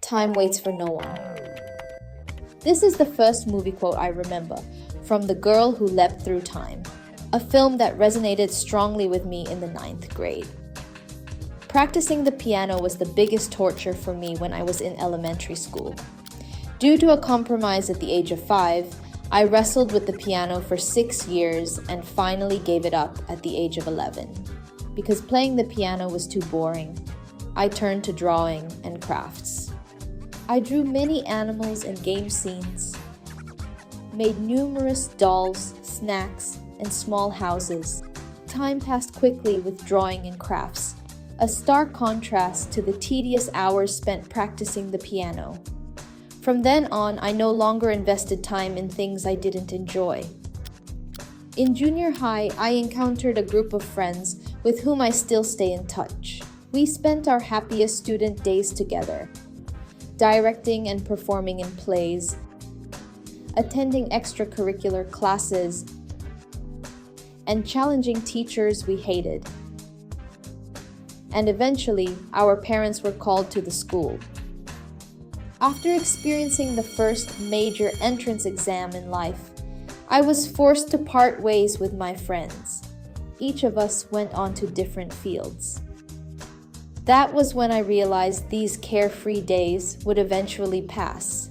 Time waits for no one. This is the first movie quote I remember, from The Girl Who Leapt Through Time, a film that resonated strongly with me in the 9th grade. Practicing the piano was the biggest torture for me when I was in elementary school. Due to a compromise at the age of 5, I wrestled with the piano for 6 years and finally gave it up at the age of 11. Because playing the piano was too boring, I turned to drawing and crafts. I drew many animals and game scenes, made numerous dolls, snacks, and small houses. Time passed quickly with drawing and crafts, a stark contrast to the tedious hours spent practicing the piano. From then on, I no longer invested time in things I didn't enjoy. In junior high, I encountered a group of friends with whom I still stay in touch. We spent our happiest student days together, directing and performing in plays, attending extracurricular classes, and challenging teachers we hated. And eventually, our parents were called to the school. After experiencing the first major entrance exam in life, I was forced to part ways with my friends. Each of us went on to different fields. That was when I realized these carefree days would eventually pass.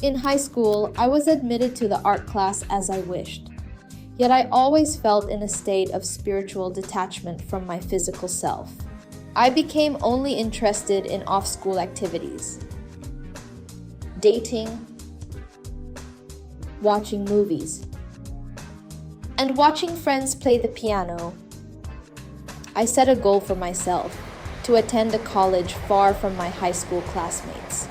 In high school, I was admitted to the art class as I wished, yet I always felt in a state of spiritual detachment from my physical self. I became only interested in off-school activities, dating, watching movies, and watching friends play the piano. I set a goal for myself, to attend a college far from my high school classmates.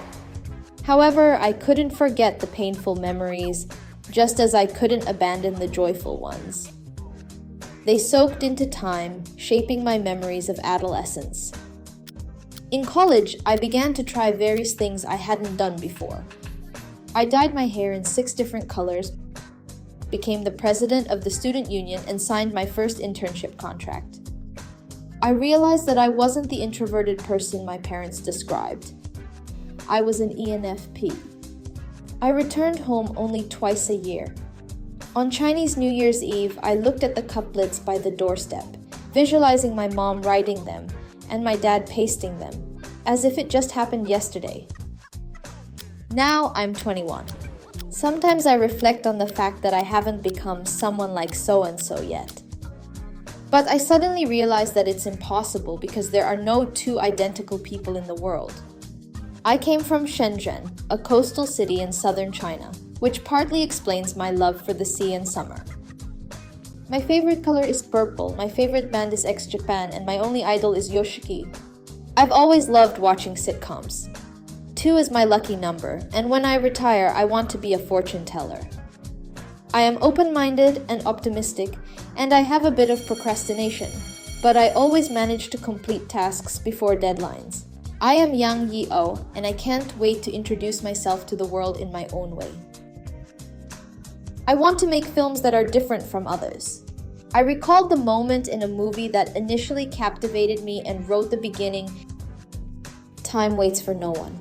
However, I couldn't forget the painful memories, just as I couldn't abandon the joyful ones. They soaked into time, shaping my memories of adolescence. In college, I began to try various things I hadn't done before. I dyed my hair in 6 different colors, became the president of the student union, and signed my first internship contract. I realized that I wasn't the introverted person my parents described. I was an ENFP. I returned home only twice a year. On Chinese New Year's Eve, I looked at the couplets by the doorstep, visualizing my mom writing them and my dad pasting them, as if it just happened yesterday. Now I'm 21. Sometimes I reflect on the fact that I haven't become someone like so-and-so yet. But I suddenly realized that it's impossible because there are no 2 identical people in the world. I came from Shenzhen, a coastal city in southern China, which partly explains my love for the sea and summer. My favorite color is purple, my favorite band is Chapman, and my only idol is Yoshiki. I've always loved watching sitcoms. 2 is my lucky number, and when I retire, I want to be a fortune teller. I am open-minded and optimistic, and I have a bit of procrastination, but I always manage to complete tasks before deadlines. I am YIOU, and I can't wait to introduce myself to the world in my own way. I want to make films that are different from others. I recalled the moment in a movie that initially captivated me and wrote the beginning, "Time waits for no one."